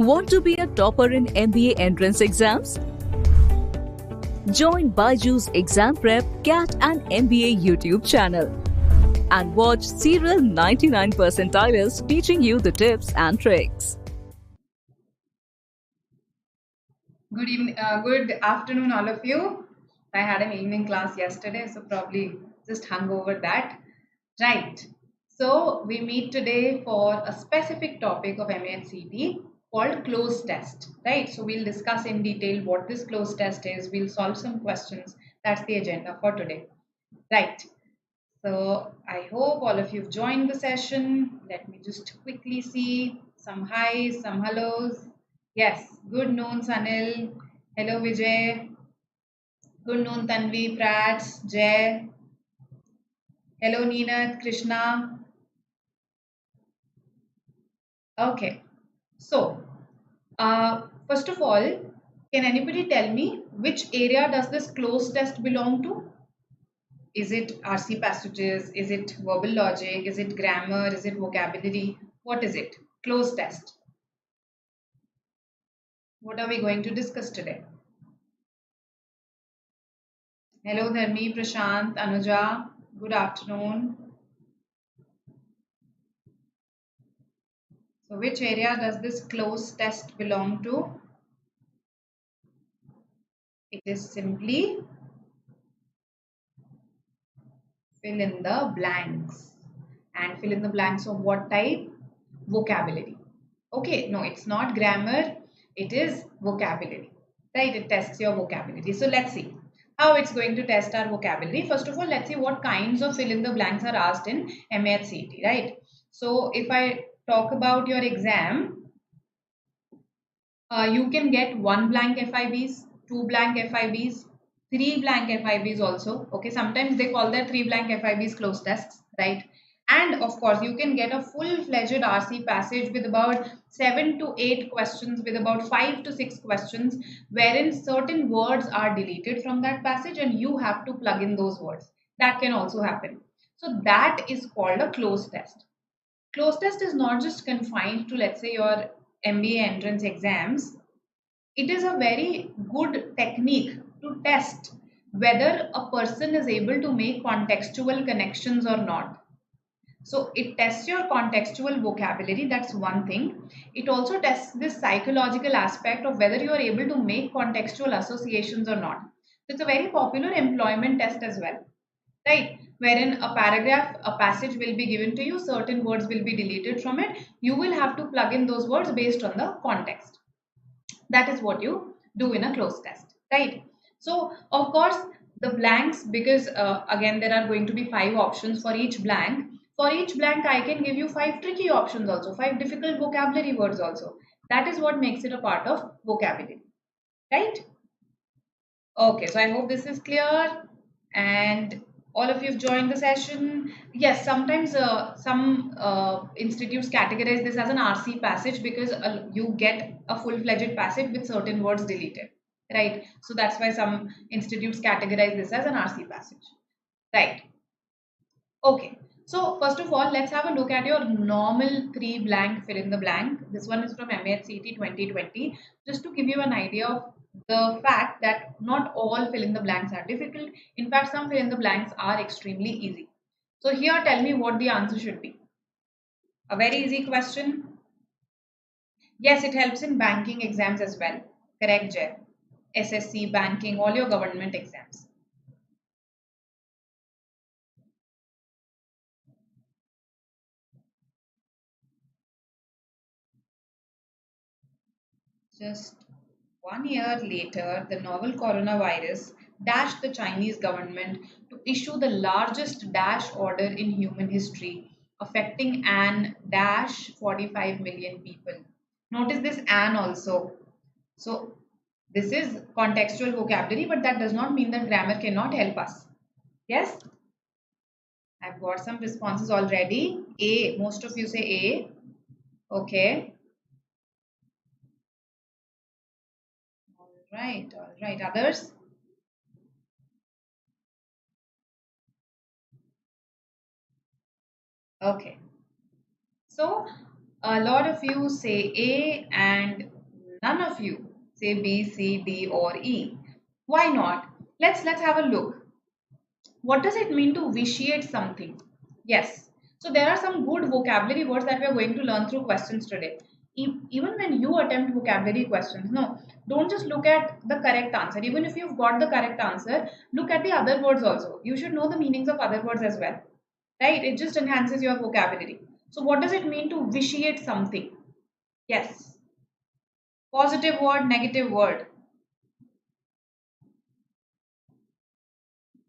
Want to be a topper in MBA entrance exams? Join BYJU'S Exam Prep, CAT and MBA YouTube channel and watch serial 99 percentilers teaching you the tips and tricks. Good evening, good afternoon, all of you. I had an evening class yesterday, so probably just hung over that. Right. So we meet today for a specific topic of MAHCET called Cloze test. Right. So we'll discuss in detail what this Cloze test is. We'll solve some questions. That's the agenda for today. Right. So I hope all of you've joined the session. Let me just quickly see some highs, some hellos. Yes, good noon, Sanil. Hello, Vijay. Good noon, Tanvi, Prats, Jay. Hello, Neenat, Krishna. Okay. So, first of all, can anybody tell me which area does this Cloze test belong to? Is it RC passages? Is it verbal logic? Is it grammar? Is it vocabulary? What is it? Cloze test. What are we going to discuss today? Hello, Dharmi, Prashant, Anuja. Good afternoon. So, which area does this Cloze test belong to? It is simply fill in the blanks. And fill in the blanks of what type? Vocabulary. Okay, no, it's not grammar. It is vocabulary. Right? It tests your vocabulary. So, let's see how it's going to test our vocabulary. First of all, let's see what kinds of fill in the blanks are asked in MAHCET, right? So, if I talk about your exam, you can get 1 blank FIBs, 2 blank FIBs, 3 blank FIBs also. Okay, sometimes they call that 3 blank FIBs Cloze tests, right? And of course, you can get a full-fledged RC passage with about 7 to 8 questions, with about 5 to 6 questions, wherein certain words are deleted from that passage and you have to plug in those words. That can also happen. So that is called a Cloze test. Cloze test is not just confined to, let's say, your MBA entrance exams. It is a very good technique to test whether a person is able to make contextual connections or not. So it tests your contextual vocabulary, that's one thing. It also tests this psychological aspect of whether you are able to make contextual associations or not. It's a very popular employment test as well, right? Wherein a paragraph, a passage will be given to you, certain words will be deleted from it. You will have to plug in those words based on the context. That is what you do in a Cloze test, right? So, of course, the blanks, because again, there are going to be 5 options for each blank. For each blank, I can give you 5 tricky options also, 5 difficult vocabulary words also. That is what makes it a part of vocabulary, right? Okay, so I hope this is clear and all of you have joined the session. Yes, sometimes some institutes categorize this as an RC passage because you get a full-fledged passage with certain words deleted, right? So that's why some institutes categorize this as an RC passage, right? Okay, so first of all, let's have a look at your normal 3 blank fill in the blank. This one is from MAHCET 2020. Just to give you an idea of the fact that not all fill in the blanks are difficult. In fact, some fill in the blanks are extremely easy. So here, tell me what the answer should be. A very easy question. Yes, it helps in banking exams as well. Correct, Jay. SSC, banking, all your government exams. Just 1 year later, the novel coronavirus dashed the Chinese government to issue the largest dash order in human history, affecting an dash 45 million people. Notice this an also. So, this is contextual vocabulary, but that does not mean that grammar cannot help us. Yes? I've got some responses already. A, most of you say A. Okay. All right. Others? Okay. So A lot of you say A and none of you say B, C, D or E. Why not? Let's have a look. What does it mean to vitiate something? Yes. So there are some good vocabulary words that we are going to learn through questions today. Even when you attempt vocabulary questions, no, don't just look at the correct answer. Even if you've got the correct answer, look at the other words also. You should know the meanings of other words as well, right? It just enhances your vocabulary. So what does it mean to vitiate something? Yes. Positive word, negative word.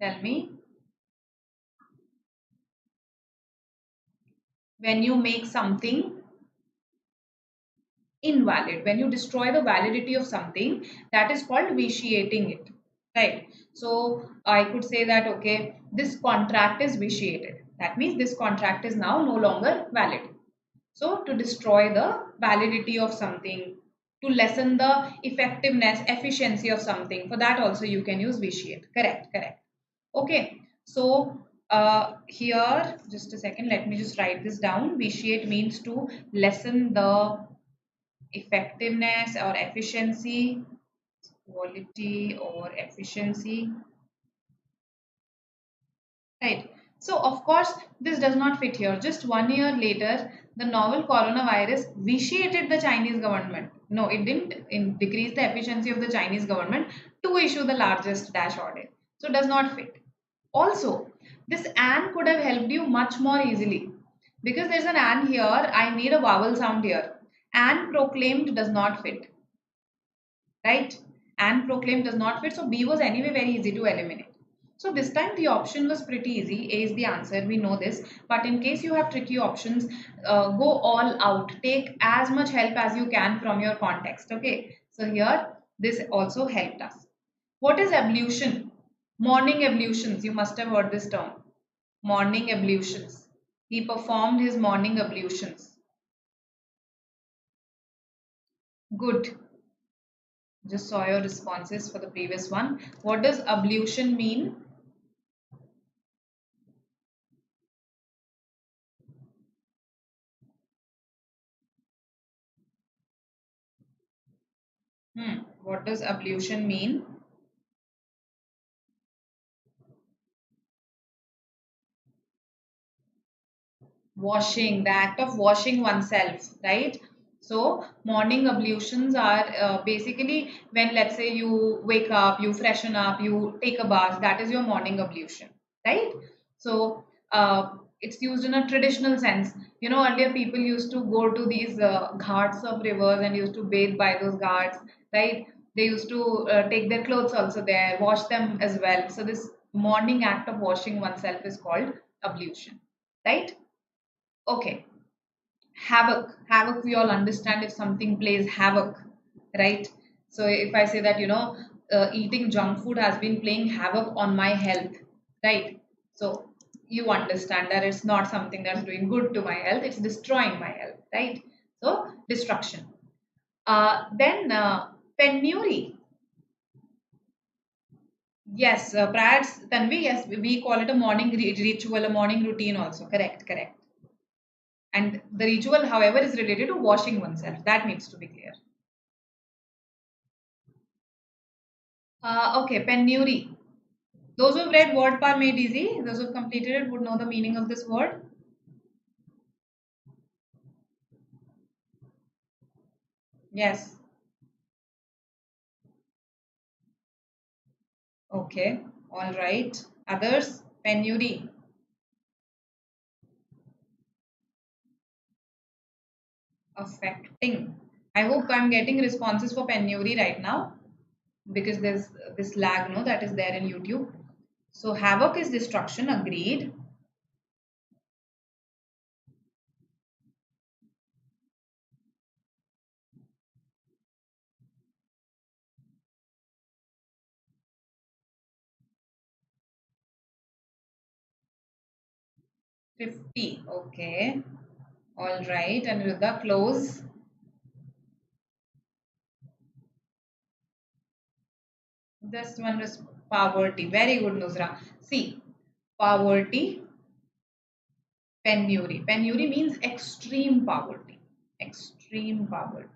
Tell me. When you make something invalid, when you destroy the validity of something, that is called vitiating it, right? So I could say that, okay, this contract is vitiated. That means this contract is now no longer valid. So to destroy the validity of something, to lessen the effectiveness, efficiency of something, for that also you can use vitiate. Correct, correct. Okay, so here, just a second, let me just write this down. Vitiate means to lessen the effectiveness or efficiency, quality or efficiency, right? So of course this does not fit here. Just 1 year later, the novel coronavirus vitiated the Chinese government. No, it didn't decrease the efficiency of the Chinese government to issue the largest dash audit. So it does not fit. Also, this and could have helped you much more easily, because there's an and here. I need a vowel sound here. And proclaimed does not fit, right? And proclaim does not fit. So B was anyway very easy to eliminate. So this time the option was pretty easy. A is the answer. We know this. But in case you have tricky options, go all out. Take as much help as you can from your context. Okay. So here this also helped us. What is ablution? Morning ablutions. You must have heard this term. Morning ablutions. He performed his morning ablutions. Good. Just saw your responses for the previous one. What does ablution mean? What does ablution mean? Washing, the act of washing oneself, right? So morning ablutions are basically when, let's say, you wake up, you freshen up, you take a bath. That is your morning ablution, right? So it's used in a traditional sense. You know, earlier people used to go to these ghats of rivers and used to bathe by those ghats, right? They used to take their clothes also there, wash them as well. So this morning act of washing oneself is called ablution, right? Okay. Havoc. Havoc, we all understand if something plays havoc, right? So if I say that, eating junk food has been playing havoc on my health, right? So you understand that it's not something that's doing good to my health, it's destroying my health, right? So destruction. Then penury. Yes, perhaps Tanvi, yes, we call it a morning ritual, a morning routine also. Correct, correct. And the ritual, however, is related to washing oneself. That needs to be clear. Okay, penury. Those who've read Word Par Made Easy, those who've completed it would know the meaning of this word. Yes. Okay. All right. Others? Penury. Affecting. I hope I'm getting responses for penury right now, because there's this lag, no, that is there in YouTube. So havoc is destruction. Agreed. 50. Okay. All right. And with the close. This one is poverty. Very good, Nuzra. See, poverty, penury. Penury means extreme poverty. Extreme poverty.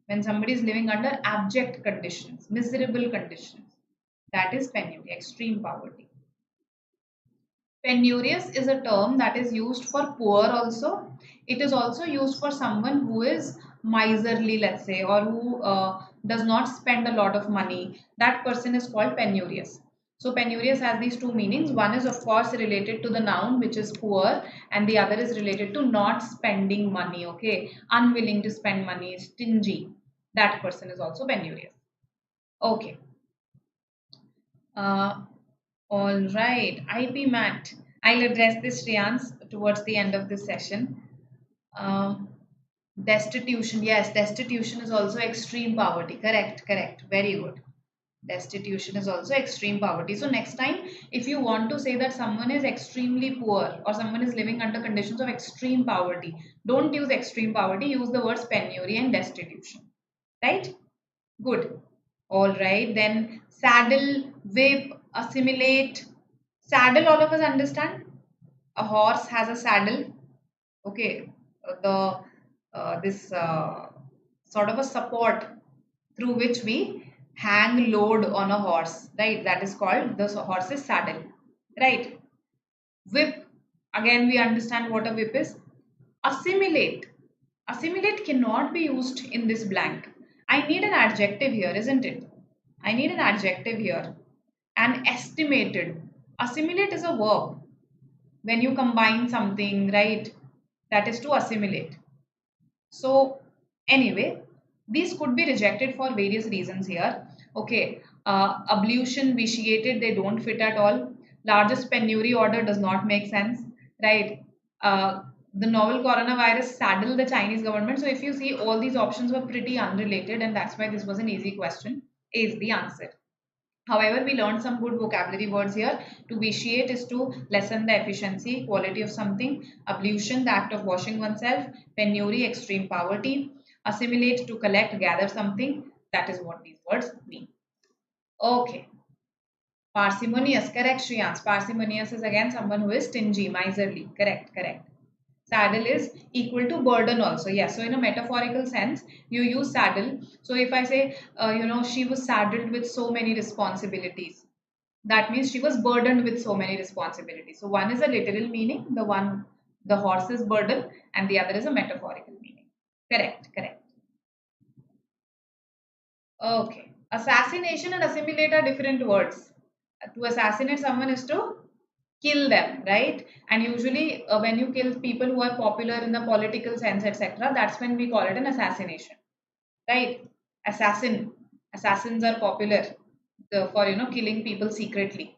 When somebody is living under abject conditions, miserable conditions, that is penury, extreme poverty. Penurious is a term that is used for poor also. It is also used for someone who is miserly, let's say, or who does not spend a lot of money. That person is called penurious. So penurious has these two meanings. One is of course related to the noun, which is poor, and the other is related to not spending money, okay? Unwilling to spend money, stingy. That person is also penurious. Okay. Uh, all right, IP Mat. I'll address this, Shreyans, towards the end of this session. Um, Destitution. Yes, destitution is also extreme poverty. Correct, correct. Very good. Destitution is also extreme poverty. So next time, if you want to say that someone is extremely poor or someone is living under conditions of extreme poverty, don't use extreme poverty. Use the words penury and destitution. Right? Good. All right. Then saddle, whip, assimilate. Saddle, all of us understand. A horse has a saddle. Okay. The this sort of a support through which we hang load on a horse. Right. That is called the horse's saddle. Right. Whip. Again, we understand what a whip is. Assimilate. Assimilate cannot be used in this blank. I need an adjective here, isn't it? I need an adjective here. And estimated. Assimilate is a verb. When you combine something, right? That is to assimilate. So, anyway, these could be rejected for various reasons here. Okay, ablution, vitiated, they don't fit at all. Largest penury order does not make sense, right? The novel coronavirus saddled the Chinese government. So if you see, all these options were pretty unrelated, and that's why this was an easy question. Is the answer. However, we learned some good vocabulary words here. To vitiate is to lessen the efficiency, quality of something. Ablution, the act of washing oneself. Penury, extreme poverty. Assimilate, to collect, gather something. That is what these words mean. Okay. Parsimonious, correct, Shriyans. Parsimonious is again someone who is stingy, miserly. Correct, correct. Saddle is equal to burden also. Yes. So in a metaphorical sense, you use saddle. So if I say, she was saddled with so many responsibilities, that means she was burdened with so many responsibilities. So one is a literal meaning, the horse's burden, and the other is a metaphorical meaning. Correct, correct. Okay. Assassination and assimilate are different words. To assassinate someone is to kill them, right? And usually when you kill people who are popular in the political sense, etc., that's when we call it an assassination, right? Assassins are popular for killing people secretly,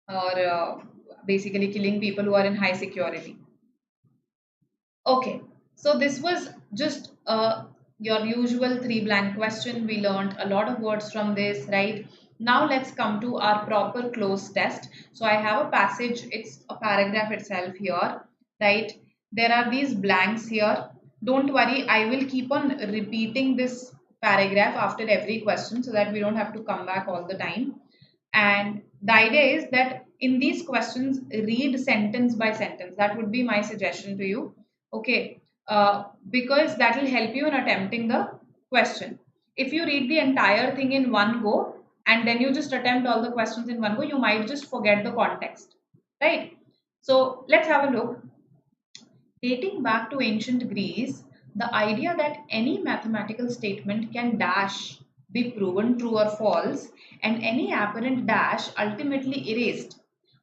or basically killing people who are in high security. Okay, so this was just your usual 3 blank question. We learned a lot of words from this, right? Now let's come to our proper close test. So I have a passage, it's a paragraph itself here, right? There are these blanks here. Don't worry, I will keep on repeating this paragraph after every question so that we don't have to come back all the time. And the idea is that in these questions, read sentence by sentence. That would be my suggestion to you. Okay, because that will help you in attempting the question. If you read the entire thing in one go and then you just attempt all the questions in one go, you might just forget the context, right? So let's have a look. Dating back to ancient Greece, the idea that any mathematical statement can dash be proven true or false and any apparent dash ultimately erased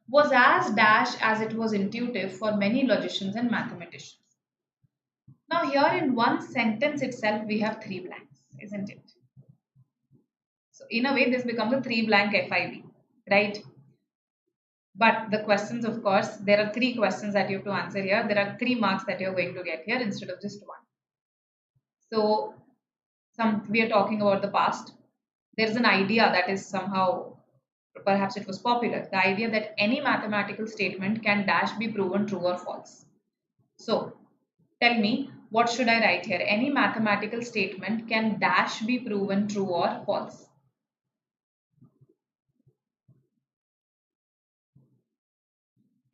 was as dash as it was intuitive for many logicians and mathematicians. Now, here in one sentence itself, we have 3 blanks, isn't it? So, in a way, this becomes a 3 blank FIB, right? But the questions, of course, there are 3 questions that you have to answer here. There are 3 marks that you're going to get here instead of just 1. So, we are talking about the past. There's an idea that is somehow, perhaps it was popular, the idea that any mathematical statement can dash be proven true or false. So, tell me, what should I write here? Any mathematical statement can dash be proven true or false.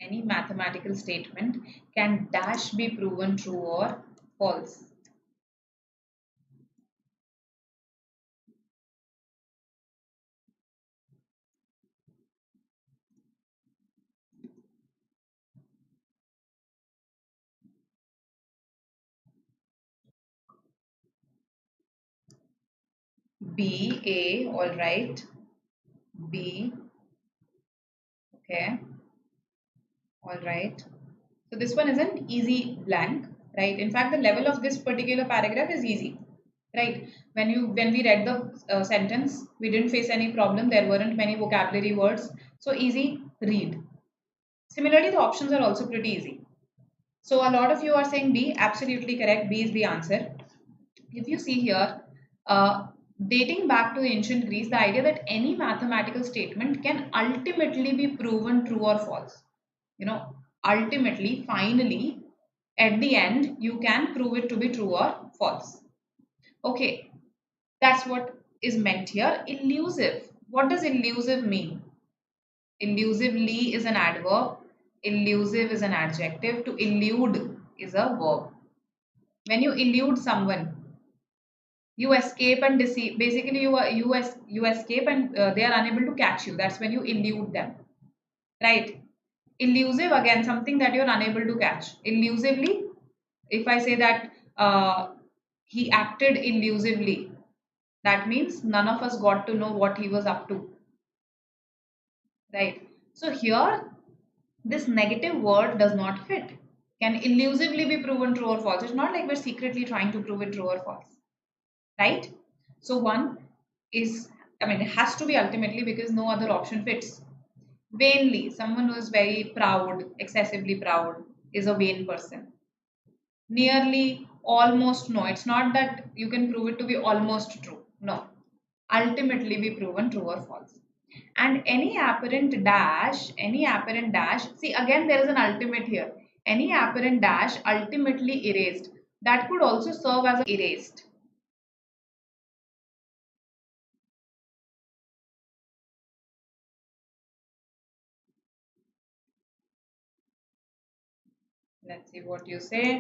any mathematical statement can dash be proven true or false? B, A, all right. B, okay, all right. So this one is an easy blank, right? In fact, the level of this particular paragraph is easy, right? When we read the sentence, we didn't face any problem. There weren't many vocabulary words, so easy read. Similarly, the options are also pretty easy. So a lot of you are saying B, absolutely correct. B is the answer. If you see here, dating back to ancient Greece, the idea that any mathematical statement can ultimately be proven true or false. You know, ultimately, finally, at the end, you can prove it to be true or false. Okay, that's what is meant here. Elusive. What does elusive mean? Elusively is an adverb. Elusive is an adjective. To elude is a verb. When you elude someone, you escape and deceive. Basically, you escape and they are unable to catch you. That's when you elude them, right? Elusive, again, something that you're unable to catch. Elusively, if I say that he acted elusively, that means none of us got to know what he was up to, right? So here, this negative word does not fit. Can elusively be proven true or false. It's not like we're secretly trying to prove it true or false, right? So one is, I mean, it has to be ultimately because no other option fits. Vainly, someone who is very proud, excessively proud, is a vain person. Nearly, almost, no. It's not that you can prove it to be almost true. No. Ultimately be proven true or false. And any apparent dash, see again there is an ultimate here. Any apparent dash ultimately erased. That could also serve as erased. Let's see what you say.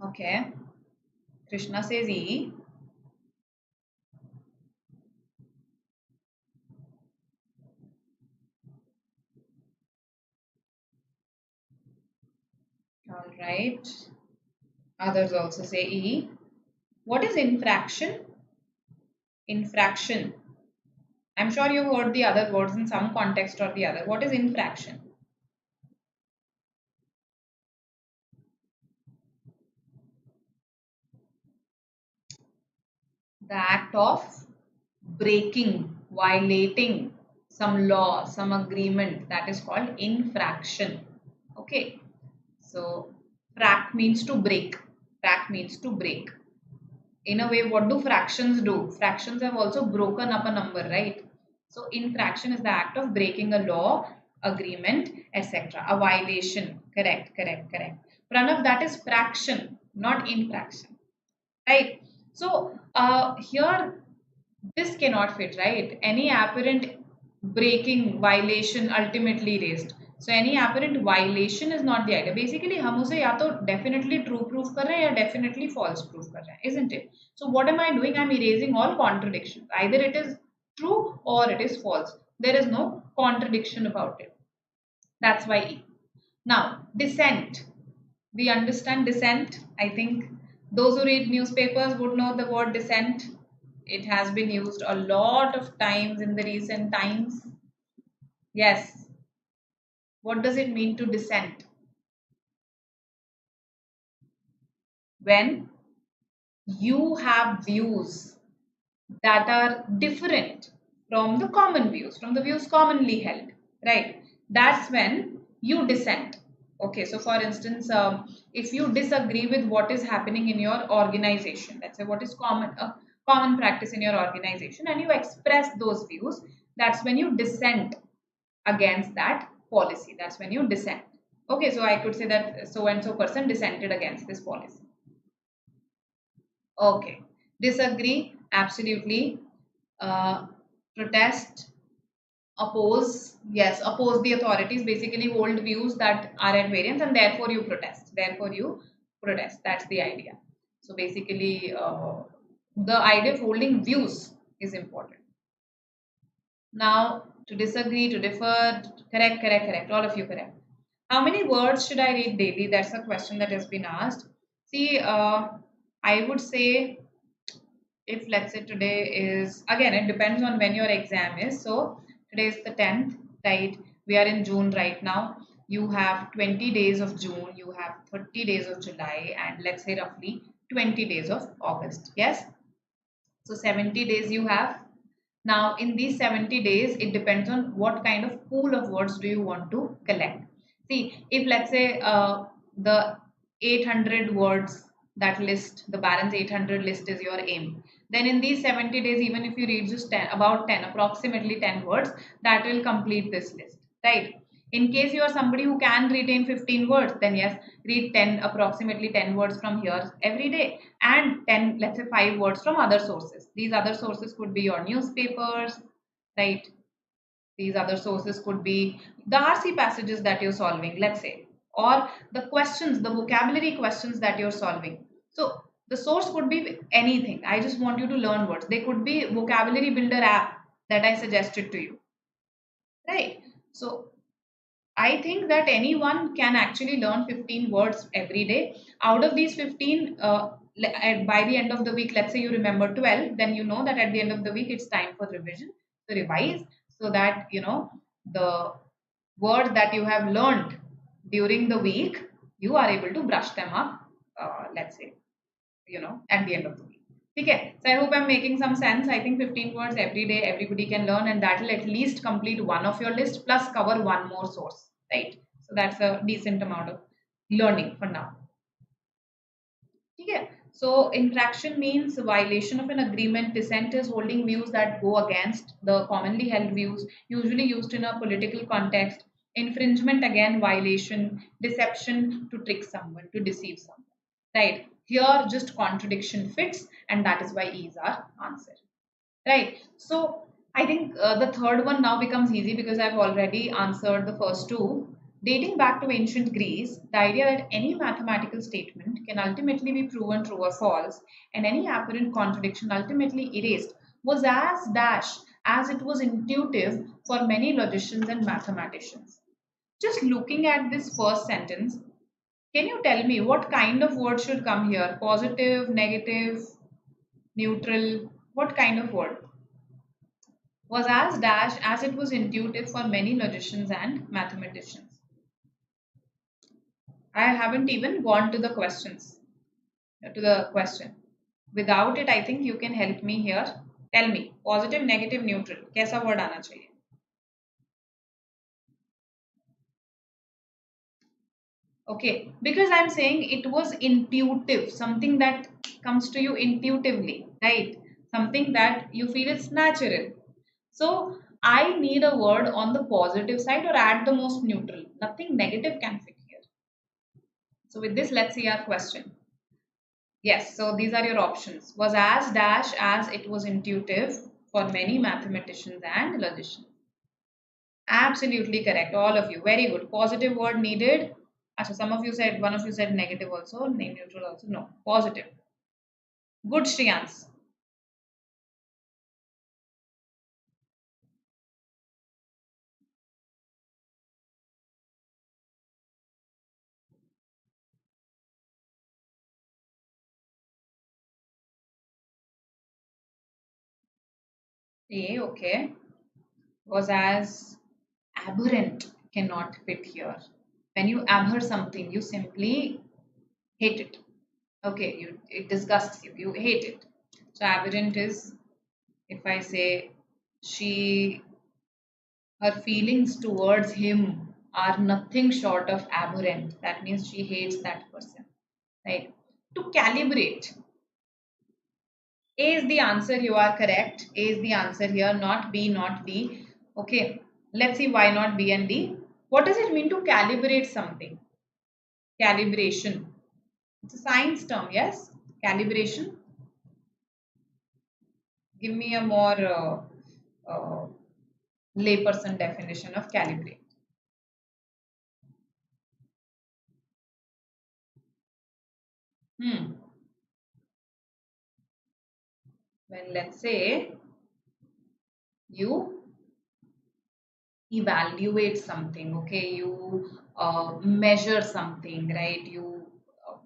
Okay. Krishna says E. All right. Others also say E. What is infraction? Infraction. I'm sure you've heard the other words in some context or the other. What is infraction? The act of breaking, violating some law, some agreement, that is called infraction. Okay, so frac means to break. Frac means to break. In a way, what do fractions do? Fractions have also broken up a number, right? So infraction is the act of breaking a law, agreement, etc. A violation. Correct, correct, correct. Pranav, that is fraction, not infraction, right? So here this cannot fit, right? Any apparent breaking violation ultimately raised. So any apparent violation is not the idea. Basically, हम उसे या तो definitely true proof कर रहे हैं या definitely false proof कर रहे हैं, isn't it? So what am I doing? I'm erasing all contradictions. Either it is true or it is false. There is no contradiction about it. That's why E. Now, dissent. We understand dissent. I think those who read newspapers would know the word dissent. It has been used a lot of times in the recent times. Yes. What does it mean to dissent? When you have views that are different from the common views, from the views commonly held, right? That's when you dissent. Okay, so for instance, if you disagree with what is happening in your organization, let's say what is common practice in your organization, and you express those views, that's when you dissent against that policy. That's when you dissent. Okay, so I could say that so and so person dissented against this policy. Okay. Disagree, absolutely. Protest, oppose, yes, oppose the authorities, basically hold views that are at variance and therefore you protest. Therefore you protest. That's the idea. So basically, the idea of holding views is important. Now, to disagree, to differ, correct, correct, correct. All of you correct. How many words should I read daily? That's a question that has been asked. See, I would say, if let's say today is, again, it depends on when your exam is. So today is the 10th, right? We are in June right now. You have 20 days of June, you have 30 days of July, and let's say roughly 20 days of August. Yes. So 70 days you have. Now, in these 70 days, it depends on what kind of pool of words do you want to collect. See, if let's say the 800 words, that list, the balance 800 list is your aim, then in these 70 days, even if you read just 10, about 10, approximately 10 words, that will complete this list, right? In case you are somebody who can retain 15 words, then yes, read 10, approximately 10 words from here every day, and 10, let's say 5 words from other sources. These other sources could be your newspapers, right? These other sources could be the RC passages that you're solving, let's say, or the questions, the vocabulary questions that you're solving. So the source could be anything. I just want you to learn words. They could be vocabulary builder app that I suggested to you, right? So I think that anyone can actually learn 15 words every day. Out of these 15, by the end of the week, let's say you remember 12, then you know that at the end of the week, it's time for revision to revise so that, the words that you have learned during the week, you are able to brush them up, let's say, at the end of the week. Okay, so I hope I'm making some sense. I think 15 words every day everybody can learn, and that will at least complete one of your list plus cover one more source, right? So that's a decent amount of learning for now. Okay, so infraction means violation of an agreement. Dissent is holding views that go against the commonly held views, usually used in a political context. Infringement, again, violation, deception, to trick someone, to deceive someone, right? Here, just contradiction fits, and that is why E is our answer, right? So I think the third one now becomes easy because I've already answered the first two. Dating back to ancient Greece, the idea that any mathematical statement can ultimately be proven true or false and any apparent contradiction ultimately erased was as dash as it was intuitive for many logicians and mathematicians. Just looking at this first sentence, can you tell me what kind of word should come here? Positive, negative, neutral? What kind of word? Was as dash as it was intuitive for many logicians and mathematicians. I haven't even gone to the questions, to the question. Without it, I think you can help me here. Tell me, positive, negative, neutral. कैसा word आना चाहिए? Okay, because I'm saying it was intuitive, something that comes to you intuitively, right? Something that you feel is natural. So I need a word on the positive side or at the most neutral. Nothing negative can fit here. So with this, let's see our question. Yes, so these are your options. Was as dash as it was intuitive for many mathematicians and logicians. Absolutely correct, all of you. Very good. Positive word needed. So some of you said, one of you said negative also, name neutral also. No, positive. Good, Shriyans. A, okay. Was as aberrant cannot fit here. When you abhor something, you simply hate it. Okay, it disgusts you. You hate it. So aberrant is, if I say she, her feelings towards him are nothing short of abhorrent. That means she hates that person, right? To calibrate. A is the answer. You are correct. A is the answer here, not B, not D. Okay, let's see why not B and D. What does it mean to calibrate something? Calibration. It's a science term, yes? Calibration. Give me a more uh, layperson definition of calibrate. Hmm. When let's say you evaluate something, okay, you measure something, right? You uh,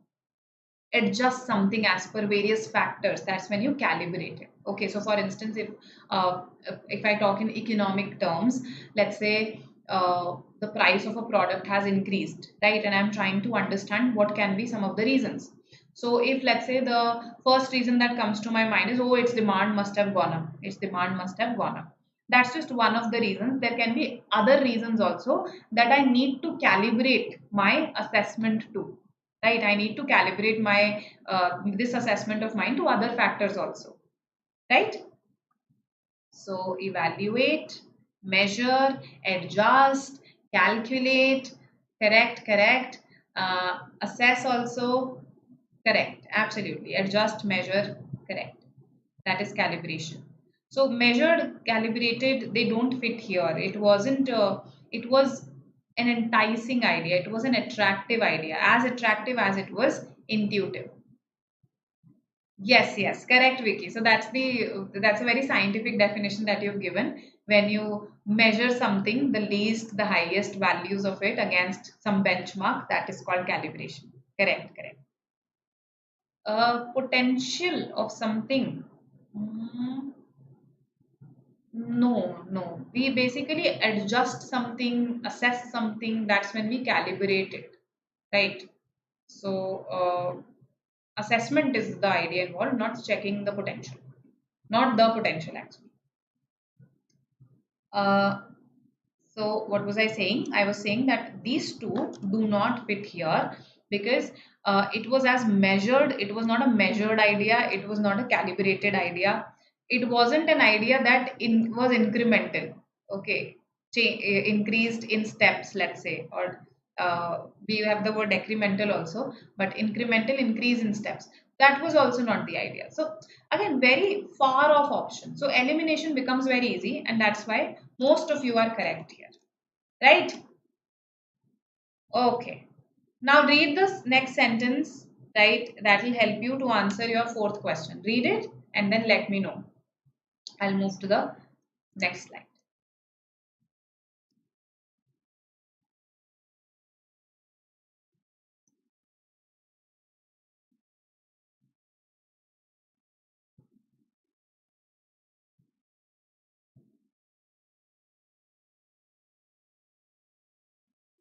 adjust something as per various factors. That's when you calibrate it. Okay, so for instance, if I talk in economic terms, let's say the price of a product has increased, right? And I'm trying to understand what can be some of the reasons. So if let's say the first reason that comes to my mind is, oh, its demand must have gone up, its demand must have gone up, that's just one of the reasons. There can be other reasons also that I need to calibrate my assessment to, right? I need to calibrate my this assessment of mine to other factors also, right? So evaluate, measure, adjust, calculate, correct, assess also, correct, absolutely, adjust, measure, correct, that is calibration. So measured, calibrated, they don't fit here. It wasn't it was an enticing idea, it was an attractive idea, as attractive as it was intuitive. Yes, correct, Vicky. So that's a very scientific definition that you've given. When you measure something, the least, the highest values of it against some benchmark, that is called calibration. Correct. Potential of something. Mm, no. We basically adjust something, assess something. That's when we calibrate it, right? So assessment is the idea involved, not checking the potential, not the potential actually. Uh, so what was I saying? I was saying that these two do not fit here because it was as measured. It was not a measured idea. It was not a calibrated idea. It wasn't an idea that was incremental. Okay, increased in steps, let's say, or we have the word decremental also, but incremental, increase in steps. That was also not the idea. So again, very far off option. So elimination becomes very easy, and that's why most of you are correct here, right? Okay. Now read this next sentence, right? That will help you to answer your fourth question. Read it and then let me know. I'll move to the next slide.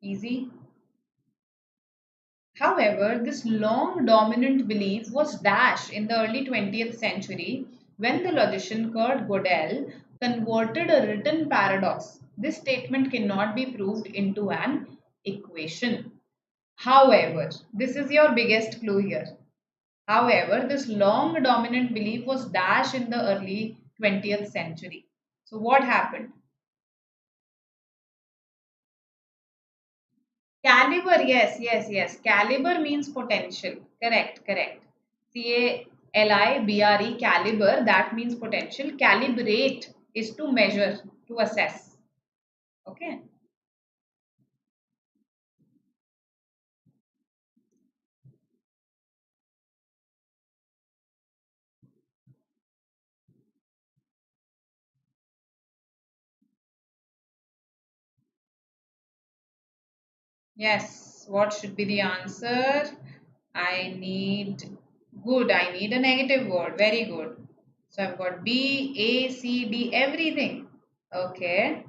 Easy. However, this long dominant belief was dashed in the early 20th century when the logician Kurt Gödel converted a written paradox. This statement cannot be proved into an equation. However, this is your biggest clue here. However, this long dominant belief was dashed in the early 20th century. So, what happened? Caliber, yes. Caliber means potential. Correct. Calibre, caliber, that means potential. Calibrate is to measure, to assess. Okay. Yes. What should be the answer? I need good. I need a negative word. Very good. So I've got B, A, C, D, everything. Okay.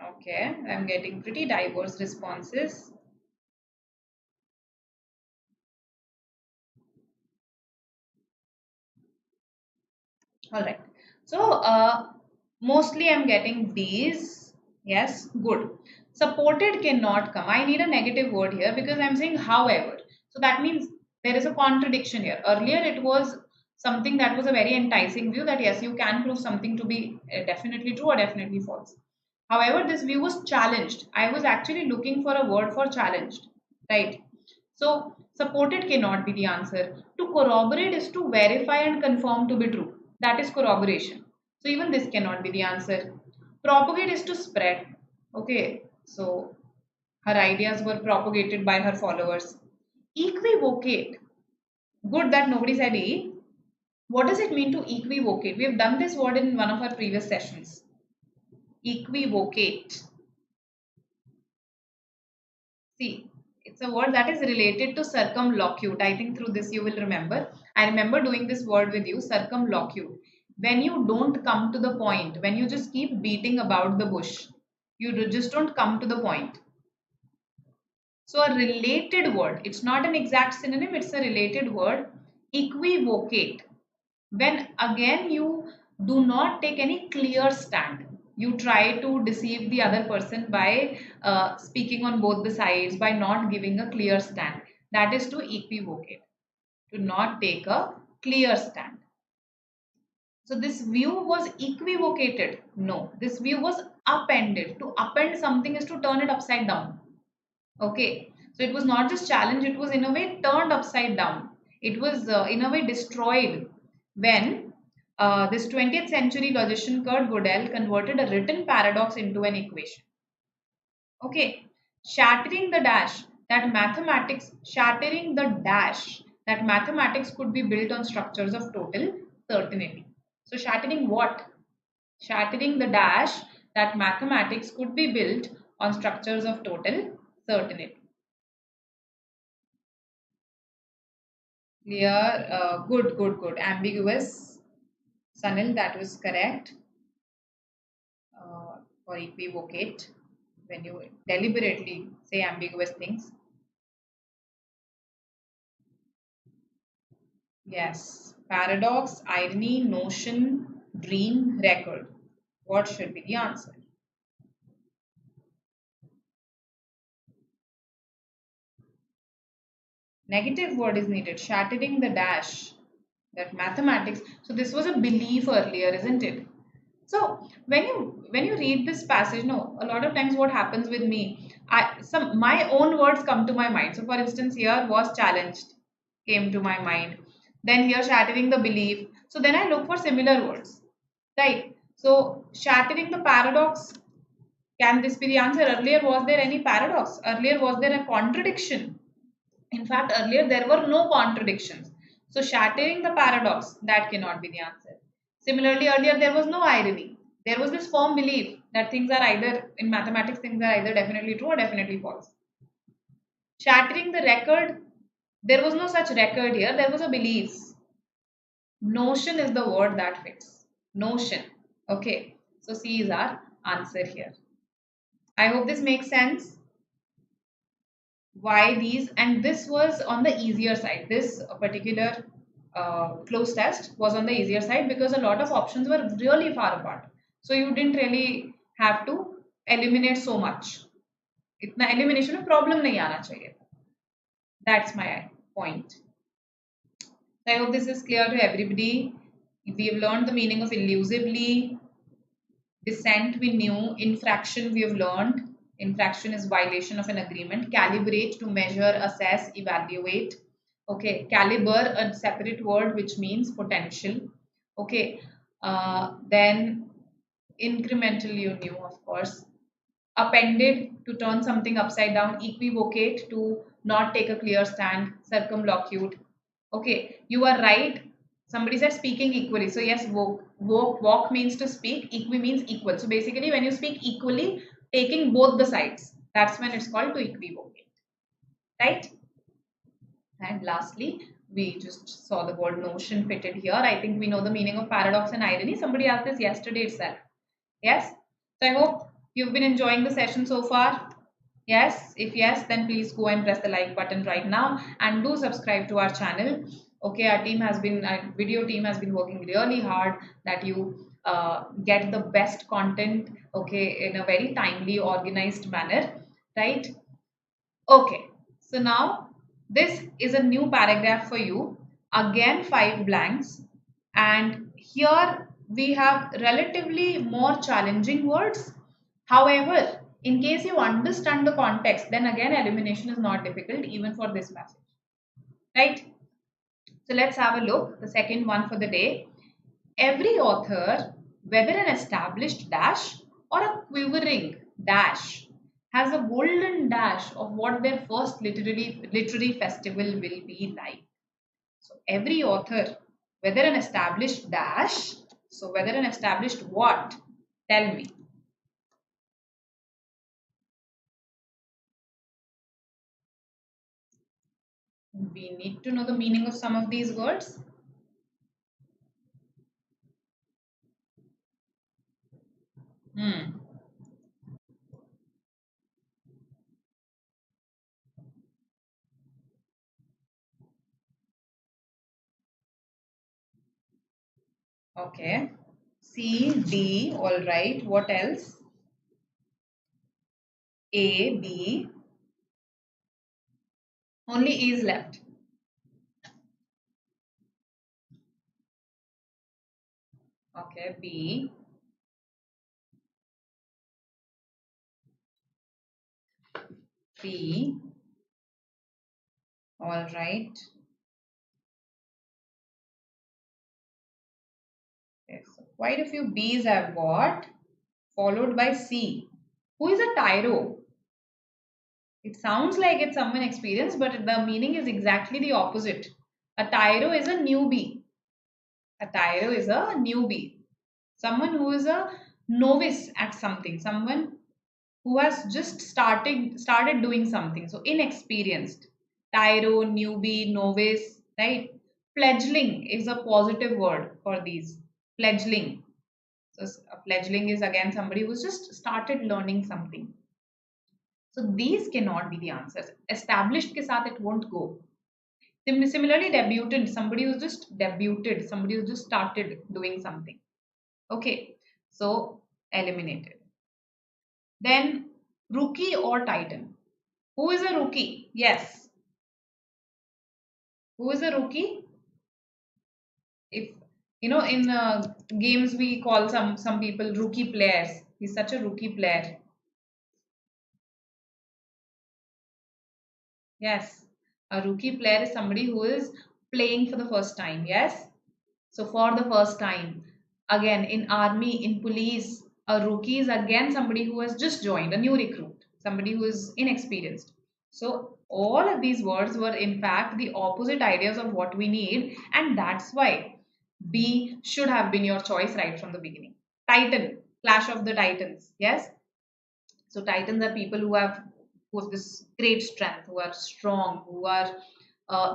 Okay. I'm getting pretty diverse responses. All right. So mostly I'm getting D's. Yes, good. Supported cannot come. I need a negative word here because I'm saying however. So that means there is a contradiction here. Earlier it was something that was a very enticing view that yes, you can prove something to be definitely true or definitely false. However, this view was challenged. I was actually looking for a word for challenged, right? So, supported cannot be the answer. To corroborate is to verify and confirm to be true. That is corroboration. So, even this cannot be the answer. Propagate is to spread. Okay, so her ideas were propagated by her followers. Equivocate. Good that nobody said E. What does it mean to equivocate? We have done this word in one of our previous sessions. Equivocate. See, it's a word that is related to circumlocute. I think through this you will remember. I remember doing this word with you, circumlocute. When you don't come to the point, when you just keep beating about the bush, you just don't come to the point. So a related word, it's not an exact synonym, it's a related word, equivocate. When again you do not take any clear stand, you try to deceive the other person by speaking on both the sides, by not giving a clear stand. That is to equivocate, to not take a clear stand. So this view was equivocated. No, this view was upended. To upend something is to turn it upside down. Okay, so it was not just challenged, it was in a way turned upside down. It was in a way destroyed when this 20th century logician Kurt Gödel converted a written paradox into an equation. Okay, shattering the dash that mathematics, shattering the dash that mathematics could be built on structures of total certainty. So shattering what? Shattering the dash that mathematics could be built on structures of total certainty. Clear, good. Ambiguous, Sunil, that was correct. For equivocate, when you deliberately say ambiguous things. Yes, paradox, irony, notion, dream, record. What should be the answer? Negative word is needed, shattering the dash. That mathematics. So this was a belief earlier, isn't it? So when you read this passage, no, a lot of times what happens with me, my own words come to my mind. So for instance, here was challenged, came to my mind. Then here shattering the belief. So then I look for similar words, right? So shattering the paradox. Can this be the answer? Earlier, was there any paradox? Earlier, was there a contradiction? In fact, earlier there were no contradictions. So shattering the paradox, that cannot be the answer. Similarly, earlier there was no irony. There was this firm belief that things are either, in mathematics, things are either definitely true or definitely false. Shattering the record, there was no such record here. There was a belief. Notion is the word that fits. Notion. Okay. So C is our answer here. I hope this makes sense. Why these, and this was on the easier side. This particular cloze test was on the easier side because a lot of options were really far apart, so you didn't really have to eliminate so much. इतना elimination में problem नहीं आना चाहिए. That's my point. I hope this is clear to everybody. We have learned the meaning of elusively. Dissent we knew. Infraction we have learned. Infraction is violation of an agreement. Calibrate, to measure, assess, evaluate. Okay, caliber, a separate word which means potential. Okay, then incremental you knew, of course. Appended, to turn something upside down. Equivocate, to not take a clear stand. Circumlocute. Okay, you are right. Somebody said speaking equally. So yes, walk means to speak. Equi means equal. So basically when you speak equally, taking both the sides, that's when it's called to equivocate, right? And lastly, we just saw the word notion fitted here. I think we know the meaning of paradox and irony. Somebody asked this yesterday itself. Yes? So I hope you've been enjoying the session so far. Yes? If yes, then please go and press the like button right now and do subscribe to our channel. Okay, our video team has been working really hard that you get the best content, okay, in a very timely, organized manner, right? Okay, so now this is a new paragraph for you. Again, 5 blanks, and here we have relatively more challenging words. However, in case you understand the context, then again elimination is not difficult even for this passage, right? So let's have a look. The second one for the day. Every author, whether an established dash or a quivering dash, has a golden dash of what their first literary festival will be like. So every author, whether an established dash, so whether an established what? Tell me. We need to know the meaning of some of these words. Hmm. Okay. C, D, all right. What else? A, B. Only E is left. Okay, B, B, all right. Okay, so quite a few B's I've got, followed by C. Who is a tyro? It sounds like it's someone experienced, but the meaning is exactly the opposite. A tyro is a newbie. A tyro is a newbie. Someone who is a novice at something. Someone who has just started doing something. So inexperienced. Tyro, newbie, novice, right? Fledgling is a positive word for these. Fledgling. So a fledgling is again somebody who's just started learning something. So these cannot be the answers. Established ke saath it won't go. Similarly, debutant, somebody who's just debuted, somebody who just started doing something. Okay, so eliminated. Then rookie or titan. Who is a rookie? Yes. Who is a rookie? If in games we call some people rookie players. He's such a rookie player. Yes, a rookie player is somebody who is playing for the first time. Yes, so for the first time, again in army, in police, a rookie is again somebody who has just joined, a new recruit, somebody who is inexperienced. So all of these words were in fact the opposite ideas of what we need, and that's why B should have been your choice right from the beginning. Titan, Clash of the Titans. Yes, so titans are people who have this great strength, who are strong, who are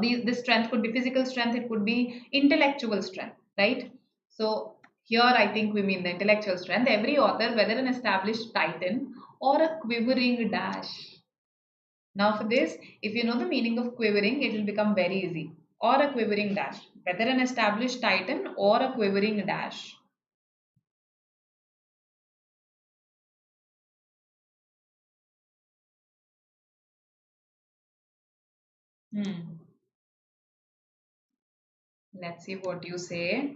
this strength could be physical strength, it could be intellectual strength, right? So here I think we mean the intellectual strength. Every author, whether an established titan or a quivering dash. Now for this, if you know the meaning of quivering, it will become very easy. Or a quivering dash, whether an established titan or a quivering dash. Hmm. Let's see what you say.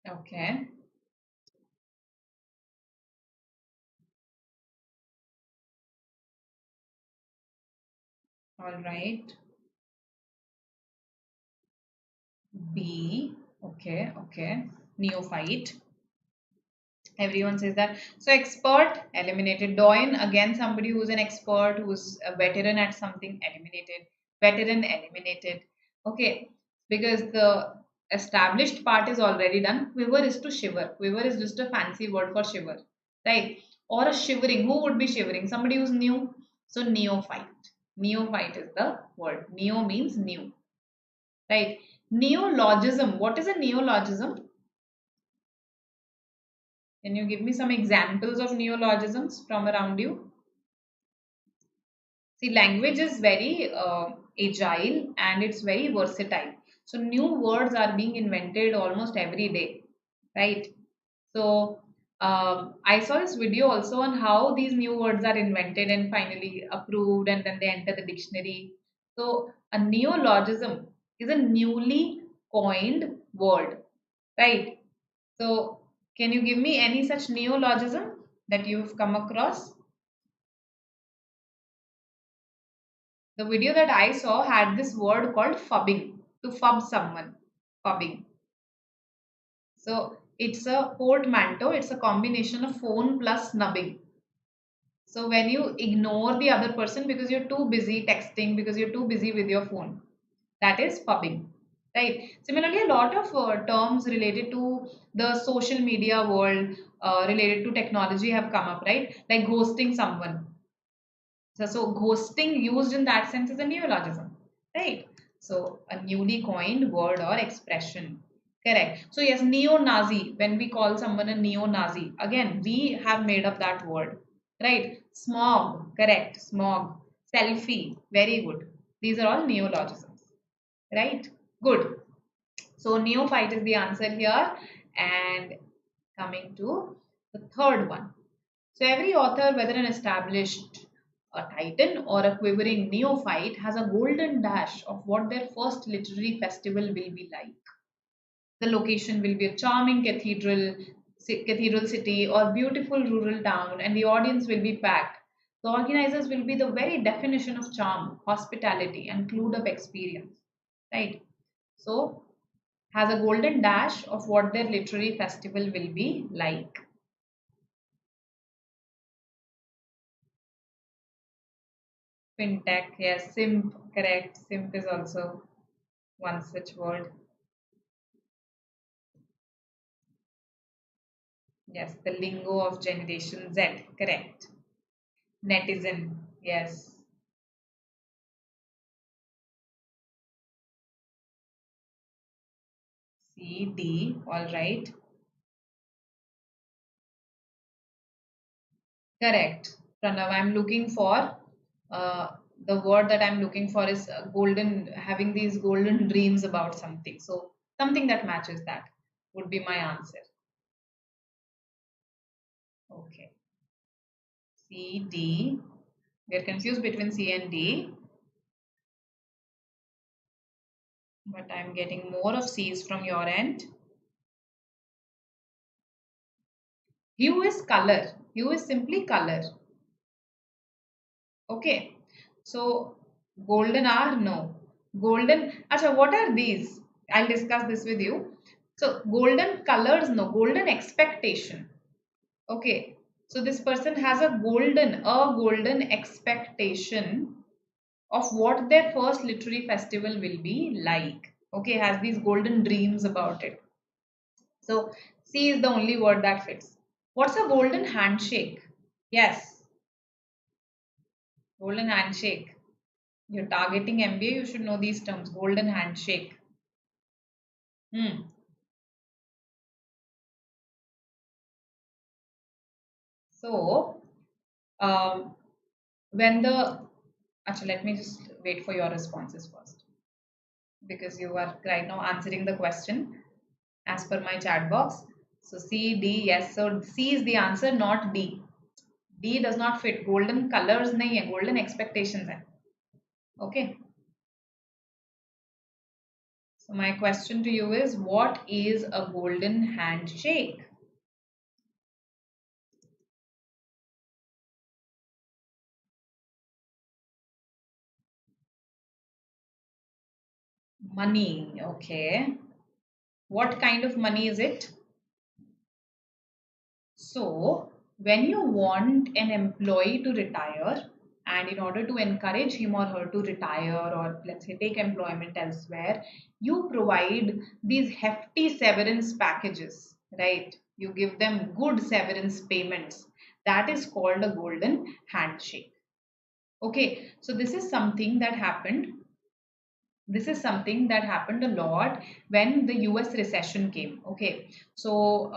Okay. All right. B. Okay, okay. Neophyte. Everyone says that. So expert eliminated. Doyen again somebody who's an expert, who's a veteran at something eliminated. Veteran eliminated. Okay, because the established part is already done. Quiver is to shiver. Quiver is just a fancy word for shiver, right? Or a shivering. Who would be shivering? Somebody who's new. So neophyte. Neophyte is the word. Neo means new. Right. Neologism. What is a neologism? Can you give me some examples of neologisms from around you? See, language is very agile and it's very versatile. So, new words are being invented almost every day, right? So, I saw this video also on how these new words are invented and finally approved and then they enter the dictionary. So a neologism is a newly coined word, right? So can you give me any such neologism that you've come across? The video that I saw had this word called fubbing, to fub someone, fubbing. So it's a portmanteau, it's a combination of phone plus snubbing. So when you ignore the other person because you're too busy texting, because you're too busy with your phone, that is fubbing, right? Similarly, a lot of terms related to the social media world, related to technology have come up, right? Like ghosting someone. So ghosting used in that sense is a neologism, right? So a newly coined word or expression. Correct. So yes, neo-Nazi. When we call someone a neo-Nazi, again we have made up that word, right? Smog. Correct. Smog. Selfie. Very good. These are all neologisms, right? Good. So neophyte is the answer here, and coming to the third one. So every author, whether an established a titan or a quivering neophyte, has a golden dash of what their first literary festival will be like. The location will be a charming cathedral city or beautiful rural town, and the audience will be packed. The organizers will be the very definition of charm, hospitality, and clued up experience. Right? So has a golden dash of what their literary festival will be like. Fintech, yes, simp, correct. Simp is also one such word. Yes, the lingo of Generation Z, correct. Netizen, yes. C, D, all right. Correct. Pranav, I'm looking for uh, the word that I'm looking for is golden, having these golden dreams about something. So, something that matches that would be my answer. Okay. C, D. We are confused between C and D, but I'm getting more of C's from your end. Hue is color. Hue is simply color. Okay. So golden are no. Golden. Acha, what are these? I'll discuss this with you. So golden colors, no. Golden expectation. Okay. So this person has a golden expectation of what their first literary festival will be like. Okay, has these golden dreams about it. So C is the only word that fits. What's a golden handshake? Yes, golden handshake. You're targeting MBA, you should know these terms. Golden handshake. Hmm. So, um, when the actually, let me just wait for your responses first because you are right now answering the question as per my chat box. So C, D, yes. So C is the answer, not D. D does not fit. Golden colors nahi hai, golden expectations hai. Okay. So my question to you is, what is a golden handshake? Money. Okay. What kind of money is it? So, when you want an employee to retire, and in order to encourage him or her to retire or let's say take employment elsewhere, you provide these hefty severance packages, right? You give them good severance payments. That is called a golden handshake. Okay, so this is something that happened a lot when the US recession came. Okay, so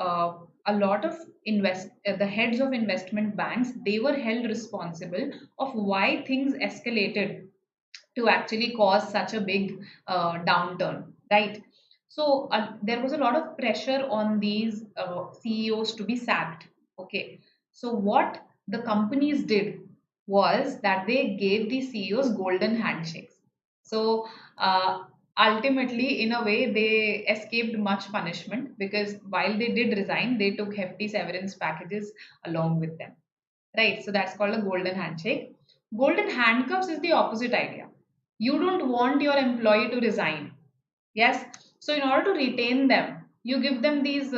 a lot of the heads of investment banks, they were held responsible of why things escalated to actually cause such a big downturn, right? So there was a lot of pressure on these CEOs to be sacked. Okay, so what the companies did was that they gave the CEOs golden handshakes. So ultimately, in a way, they escaped much punishment because while they did resign, they took hefty severance packages along with them. Right? So that's called a golden handshake. Golden handcuffs is the opposite idea. You don't want your employee to resign. Yes. So in order to retain them, you give them these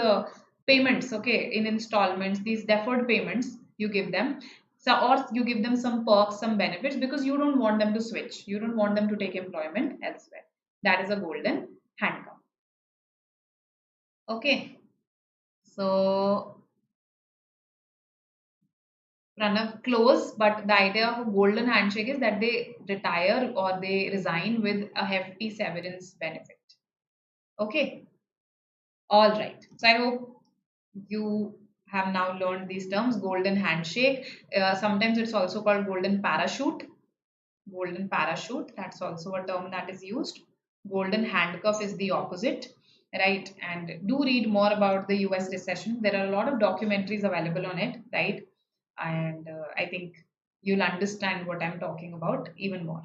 payments, okay, in installments, these deferred payments you give them. So, or you give them some perks, some benefits because you don't want them to switch. You don't want them to take employment elsewhere. That is a golden handcuff. Okay. So Pranav, close, but the idea of a golden handshake is that they retire or they resign with a hefty severance benefit. Okay. All right. So I hope you have now learned these terms. Golden handshake. Sometimes it's also called golden parachute. Golden parachute. That's also a term that is used. Golden handcuff is the opposite, right? And do read more about the US recession. There are a lot of documentaries available on it, right? And I think you'll understand what I'm talking about even more.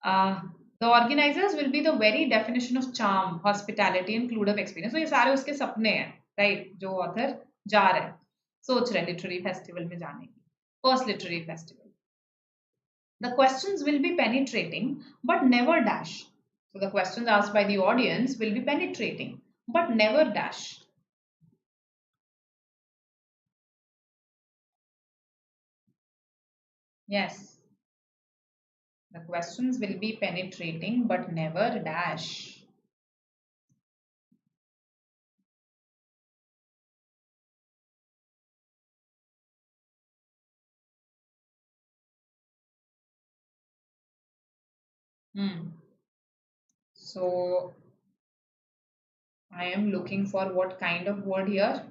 Uh, the organizers will be the very definition of charm, hospitality and clued up experience. So ये सारे उसके सपने हैं, right? जो author जा रहा है, सोच रहा है literary festival में जाने की, first literary festival. The questions will be penetrating but never dash. So the questions asked by the audience will be penetrating but never dash. Yes, the questions will be penetrating but never dash. So I am looking for what kind of word here?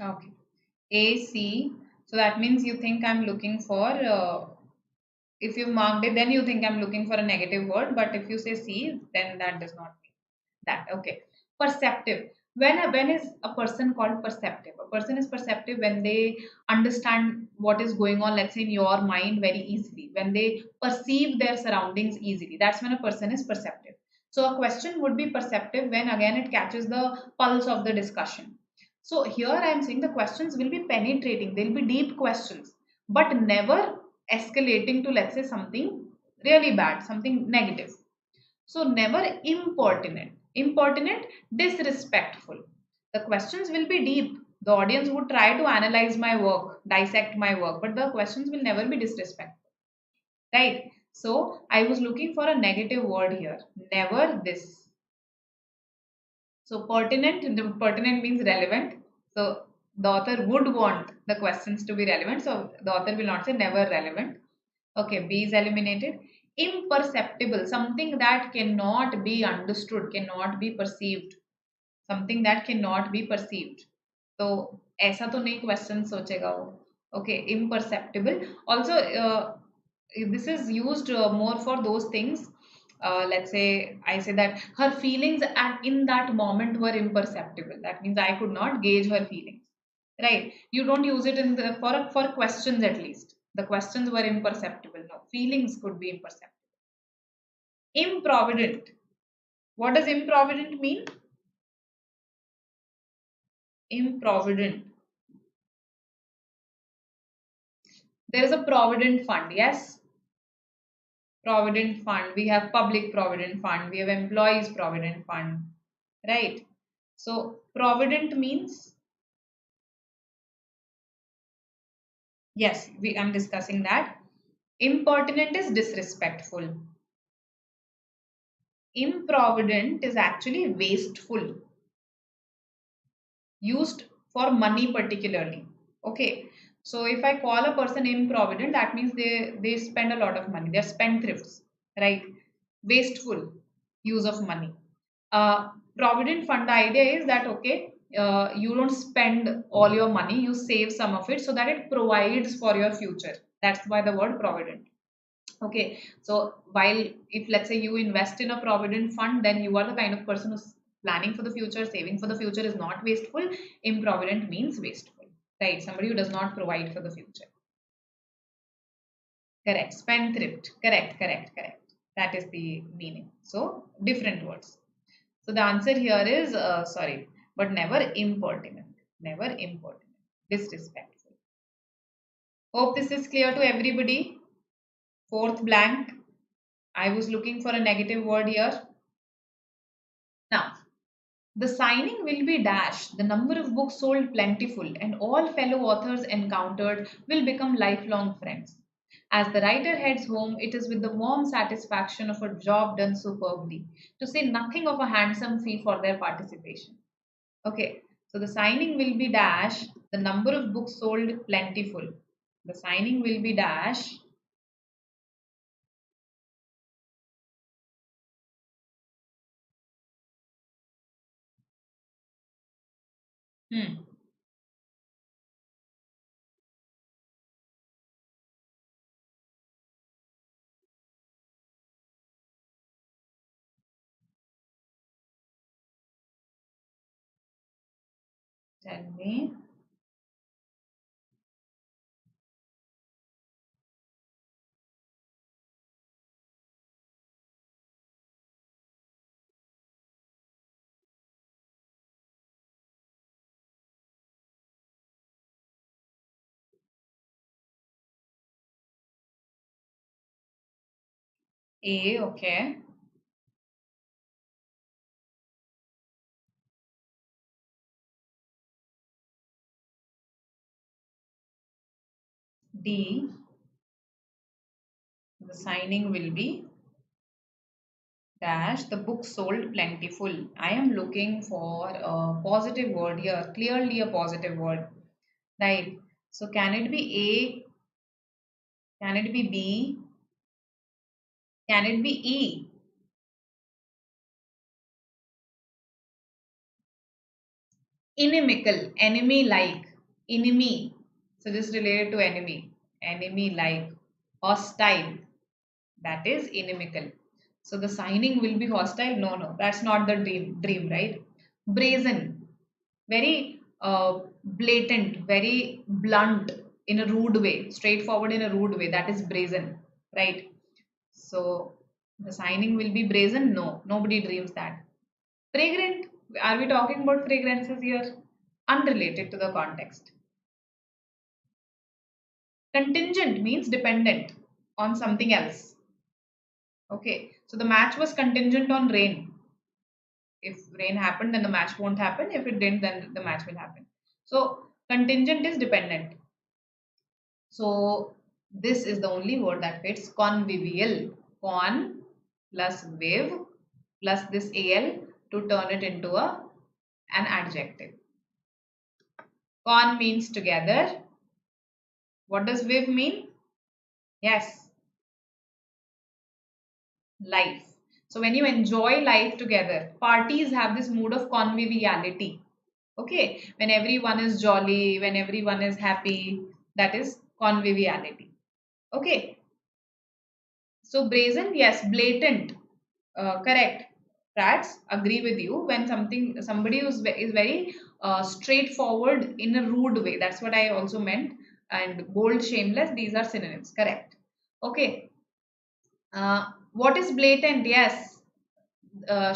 Okay. AC. So that means you think I'm looking for, if you marked it, then you think I'm looking for a negative word. But if you say C, then that does not mean that. Okay. Perceptive. When is a person called perceptive? A person is perceptive when they understand what is going on, let's say in your mind very easily. When they perceive their surroundings easily. That's when a person is perceptive. So a question would be perceptive when again it catches the pulse of the discussion. So here I am saying the questions will be penetrating, they'll be deep questions, but never escalating to, let's say, something really bad, something negative. So never impertinent. Impertinent, disrespectful. The questions will be deep. The audience would try to analyze my work, dissect my work, but the questions will never be disrespectful. Right? So I was looking for a negative word here. Never this. So pertinent means relevant. So the author would want the questions to be relevant. So the author will not say never relevant. Okay, B is eliminated. Imperceptible, something that cannot be understood, cannot be perceived. Something that cannot be perceived. तो ऐसा तो नहीं question सोचेगा वो. Okay, imperceptible. Also, this is used more for those things. Let's say I say that her feelings in that moment were imperceptible. That means I could not gauge her feelings. Right? You don't use it in the for questions at least. The questions were imperceptible. No, feelings could be imperceptible. Improvident. What does improvident mean? Improvident. There is a provident fund. Yes, provident fund. We have public provident fund. We have employees provident fund. Right? So provident means, yes, I'm discussing that. Impertinent is disrespectful. Improvident is actually wasteful, used for money particularly. Okay, so if I call a person improvident, that means they spend a lot of money. They're spendthrifts, right? Wasteful use of money. Provident fund, the idea is that okay, you don't spend all your money, you save some of it so that it provides for your future. That's why the word provident. Okay, so while if let's say you invest in a provident fund, then you are the kind of person who's planning for the future. Saving for the future is not wasteful. Improvident means wasteful, right? Somebody who does not provide for the future. Correct. Spendthrift. Correct, correct, correct. That is the meaning. So different words. So the answer here is sorry, but never impertinent. Never impertinent. Disrespectful. Hope this is clear to everybody. Fourth blank. I was looking for a negative word here. Now, the signing will be dash, the number of books sold plentiful, and all fellow authors encountered will become lifelong friends. As the writer heads home, it is with the warm satisfaction of a job done superbly, to say nothing of a handsome fee for their participation. Okay, so the signing will be dash, the number of books sold plentiful. The signing will be dash. Hmm. Tell me. A, okay. D, the signing will be dash, the book sold plentiful. I am looking for a positive word here, clearly a positive word, right? So can it be A? Can it be B? Can it be E? Inimical, enemy like, enemy. So this related to enemy, enemy like, hostile. That is inimical. So the signing will be hostile. No, no, that's not the dream, right? Brazen, very blatant, very blunt in a rude way, straightforward in a rude way. That is brazen, right? So the signing will be brazen. No, nobody dreams that. Fragrant. Are we talking about fragrances here? Unrelated to the context. Contingent means dependent on something else. Okay, so the match was contingent on rain. If rain happened, then the match won't happen. If it didn't, then the match will happen. So contingent is dependent. So this is the only word that fits. Convivial. Con plus viv plus this al to turn it into an adjective. Con means together. What does viv mean? Yes, life. So when you enjoy life together, parties have this mood of conviviality. Okay, when everyone is jolly, when everyone is happy, that is conviviality. Okay, so brazen, yes, blatant, correct. Rats, agree with you. When somebody is very straightforward in a rude way, that's what I also meant. And bold, shameless, these are synonyms. Correct. Okay. What is blatant? Yes,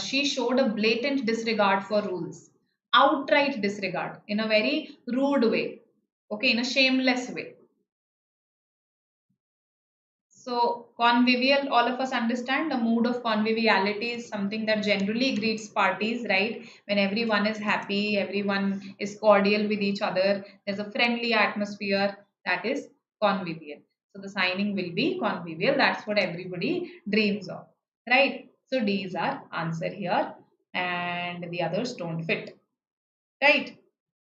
she showed a blatant disregard for rules, outright disregard in a very rude way, okay, in a shameless way. So, convivial, all of us understand the mood of conviviality is something that generally greets parties, right? When everyone is happy, everyone is cordial with each other, there's a friendly atmosphere, that is convivial. So, the signing will be convivial, that's what everybody dreams of, right? So, D is our answer here, and the others don't fit, right?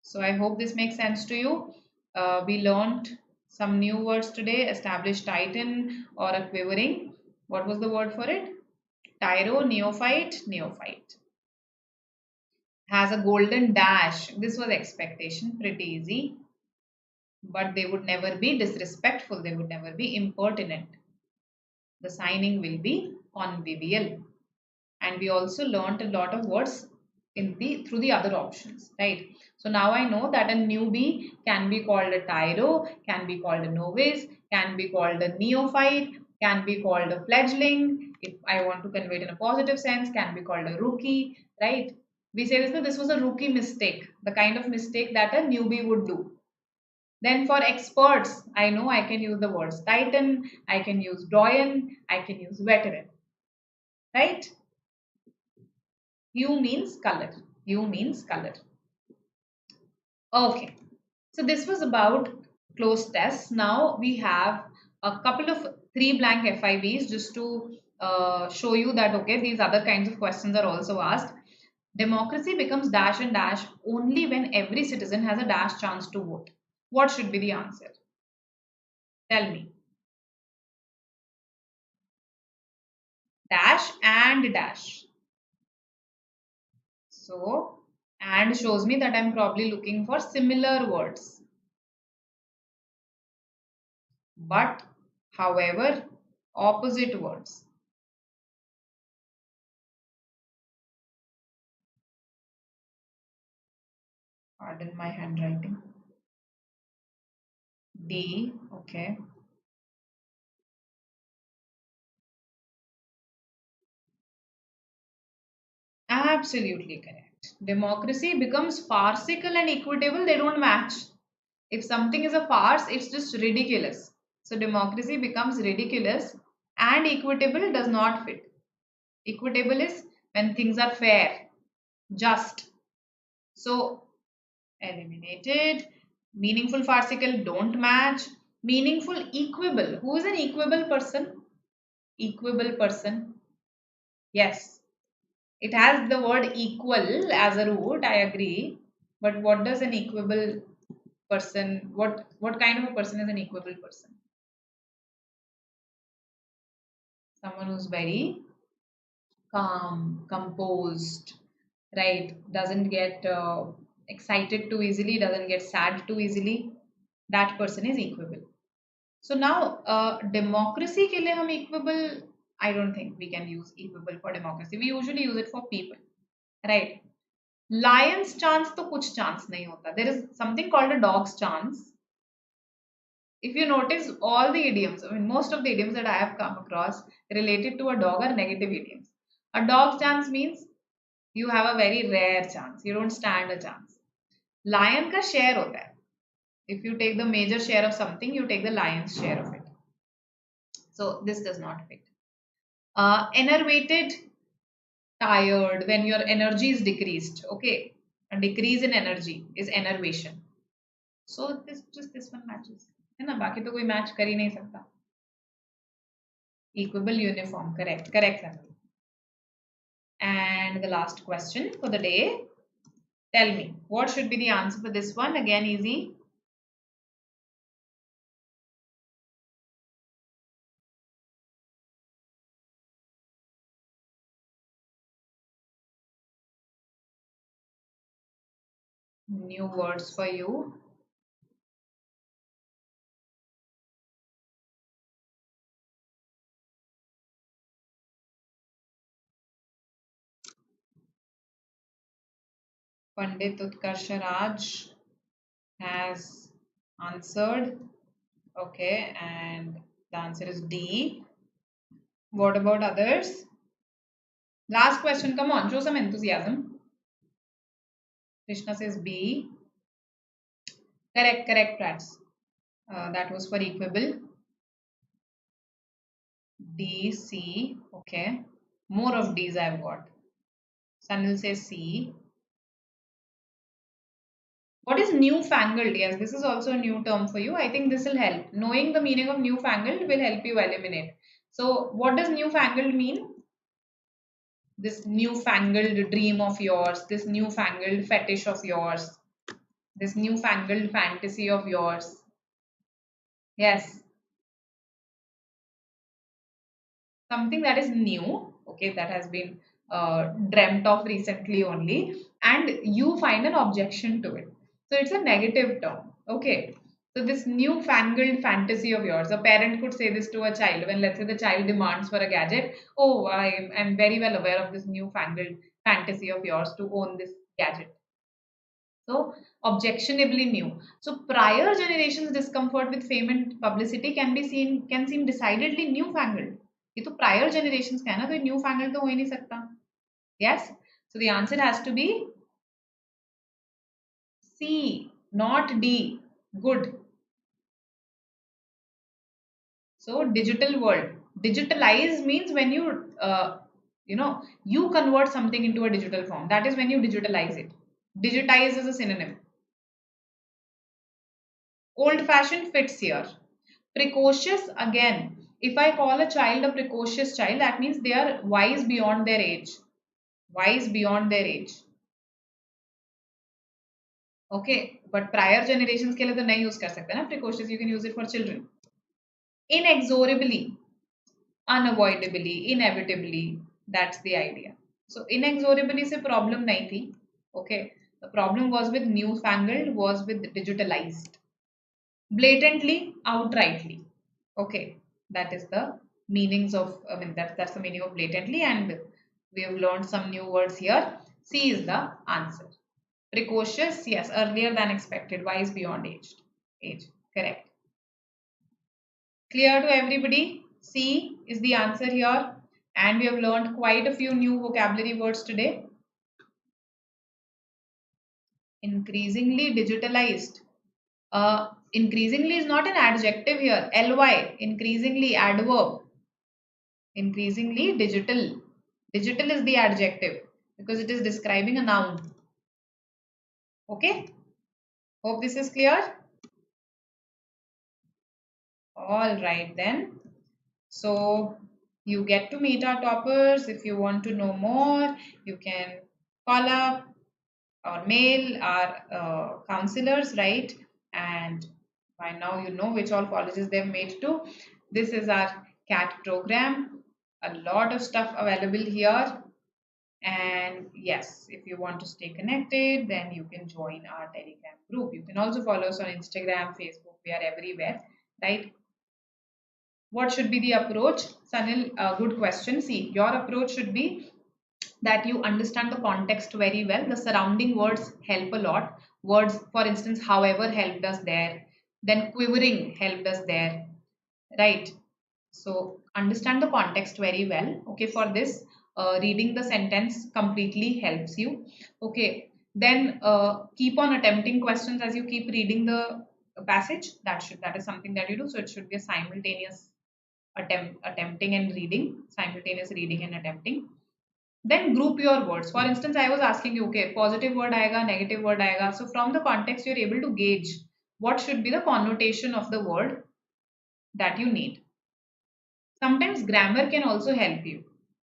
So, I hope this makes sense to you. We learned some new words today: established titan or a quivering. What was the word for it? Tyro, neophyte, neophyte. Has a golden dash. This was expectation, pretty easy. but they would never be disrespectful, they would never be impertinent. The signing will be convivial. And we also learnt a lot of words in the through the other options, right? So now I know that a newbie can be called a tyro, can be called a novice, can be called a neophyte, can be called a fledgling. If I want to convey it in a positive sense, can be called a rookie, right? We say this, no, this was a rookie mistake, the kind of mistake that a newbie would do. Then for experts, I know I can use the words titan, I can use doyen, I can use veteran, right? Hue means color. Hue means color. Okay. So this was about closed tests. Now we have a couple of three blank FIBs just to show you that, okay, these other kinds of questions are also asked. Democracy becomes dash and dash only when every citizen has a dash chance to vote. What should be the answer? Tell me. Dash and dash. So, and shows me that I'm probably looking for similar words. But, however, opposite words. Pardon my handwriting. D, okay. Absolutely correct. Democracy becomes farcical and equitable, they don't match. If something is a farce, it's just ridiculous. So democracy becomes ridiculous and equitable does not fit. Equitable is when things are fair, just. So eliminated. Meaningful farcical don't match. Meaningful equable. Who is an equable person? Equable person. Yes. It has the word equal as a root, I agree. But what does an equable person, what kind of a person is an equable person? Someone who's very calm, composed, right? Doesn't get excited too easily, doesn't get sad too easily. That person is equable. So now, democracy के लिए हम equable, I don't think we can use equable for democracy. We usually use it for people, right? Lion's chance तो कुछ chance नहीं होता. There is something called a dog's chance. If you notice all the idioms, I mean most of the idioms that I have come across related to a dog are negative idioms. A dog's chance means you have a very rare chance. You don't stand a chance. Lion का share होता है. If you take the major share of something, you take the lion's share of it. So this does not fit. Enervated, tired, when your energy is decreased. Okay, a decrease in energy is enervation. So this one matches. है ना, बाकी तो कोई match कर ही नहीं सकता. Equable, uniform, correct, correct. And the last question for the day. Tell me, what should be the answer for this one? Again, easy. New words for you. Pandit Utkarsha Raj has answered. Okay, and the answer is D. What about others? Last question, come on, show some enthusiasm. Krishna says B. Correct, Prats. That was for equable. D, C. Okay. More of D's I've got. Sanil says C. What is newfangled? Yes, this is also a new term for you. I think this will help. Knowing the meaning of newfangled will help you eliminate. So, what does newfangled mean? This newfangled dream of yours, this newfangled fetish of yours, this newfangled fantasy of yours. Yes. Something that is new, okay, that has been dreamt of recently only, and you find an objection to it. So it's a negative term, okay. So this newfangled fantasy of yours, a parent could say this to a child when, let's say, the child demands for a gadget. Oh, I'm very well aware of this newfangled fantasy of yours to own this gadget. So objectionably new. So prior generations' discomfort with fame and publicity can seem decidedly newfangled. ये तो prior generations का है ना, तो newfangled तो हो ही नहीं सकता. Yes. So the answer has to be C, not D. Good. So digital world. Digitalize means when you convert something into a digital form. That is when you digitalize it. Digitize is a synonym. Old fashioned fits here. Precocious, again. If I call a child a precocious child, that means they are wise beyond their age. Wise beyond their age. Okay, but prior generations के लिए तो नहीं use कर सकते ना precocious. You can use it for children. Inexorably, unavoidably, inevitably. That's the idea. So inexorably से problem नहीं थी. Okay, the problem was with newfangled, was with digitalized. Blatantly, outrightly. Okay, that is the meanings of, that's the meaning of blatantly, and we have learned some new words here. C is the answer. Precocious, yes, earlier than expected, wise beyond age, correct. Clear to everybody? C is the answer here, and we have learned quite a few new vocabulary words today. Increasingly digitalized. Increasingly is not an adjective here. Ly, increasingly, adverb. Increasingly digital. Digital is the adjective because it is describing a noun. Okay? Hope this is clear. All right then. So you get to meet our toppers. If you want to know more, you can call up or mail our counselors, right? And by now you know which all colleges they've made to. This is our CAT program. A lot of stuff available here. And yes, if you want to stay connected, then you can join our Telegram group. You can also follow us on Instagram, Facebook. We are everywhere, right? What should be the approach? Sanil, good question. See, your approach should be that you understand the context very well. The surrounding words help a lot. Words, for instance, however helped us there. Then quivering helped us there, right? So understand the context very well. Okay, for this, reading the sentence completely helps you. Okay, then keep on attempting questions as you keep reading the passage. That is something that you do. So it should be a simultaneous attempting and reading, simultaneous reading and attempting. Then group your words. For instance, I was asking you, okay, positive word aega, negative word aega. So from the context, you're able to gauge what should be the connotation of the word that you need. Sometimes grammar can also help you.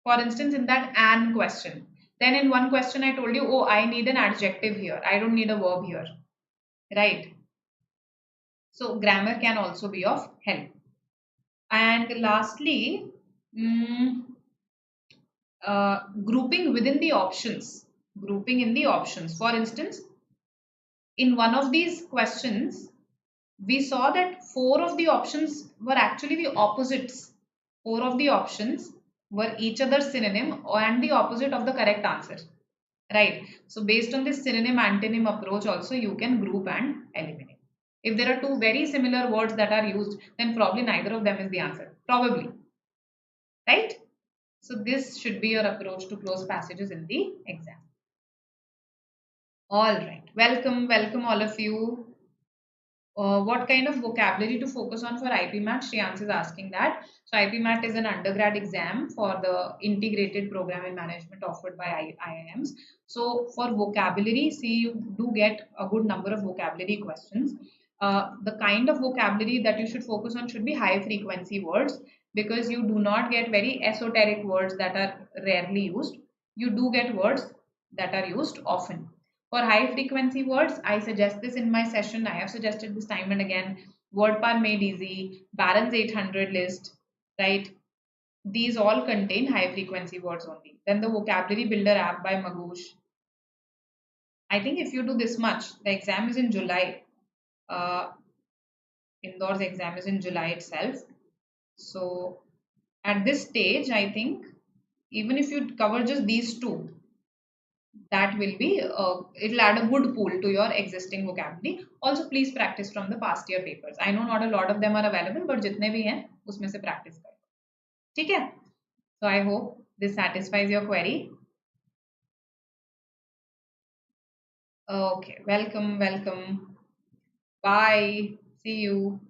For instance, in that an question, then in one question I told you, oh, I need an adjective here. I don't need a verb here, right? So grammar can also be of help. And lastly, grouping within the options. Grouping in the options. For instance, in one of these questions, we saw that 4 of the options were actually the opposites. 4 of the options were each other's synonym and the opposite of the correct answer. Right. So based on this synonym antonym approach also, you can group and eliminate. If there are 2 very similar words that are used, then probably neither of them is the answer. Probably. Right. So this should be your approach to close passages in the exam. All right. Welcome all of you. What kind of vocabulary to focus on for IPMAT? Shreyansh is asking that. So IPMAT is an undergrad exam for the integrated program in management offered by IIMs. So for vocabulary, see, you do get a good number of vocabulary questions. The kind of vocabulary that you should focus on should be high frequency words, because you do not get very esoteric words that are rarely used. You do get words that are used often. For high frequency words, I suggest this in my session. I have suggested this time and again. WordPar Made Easy, Barron's 800 list, right? These all contain high frequency words only. Then the Vocabulary Builder app by Magoosh. I think if you do this much, the exam is in July. Indore's exam is in July itself. So at this stage, I think even if you cover just these two, that will be it'll add a good pool to your existing vocabulary. Also, please practice from the past year papers. I know not a lot of them are available, but जितने भी हैं उसमें से practice करो. ठीक है? So I hope this satisfies your query. Okay, welcome. Bye. See you.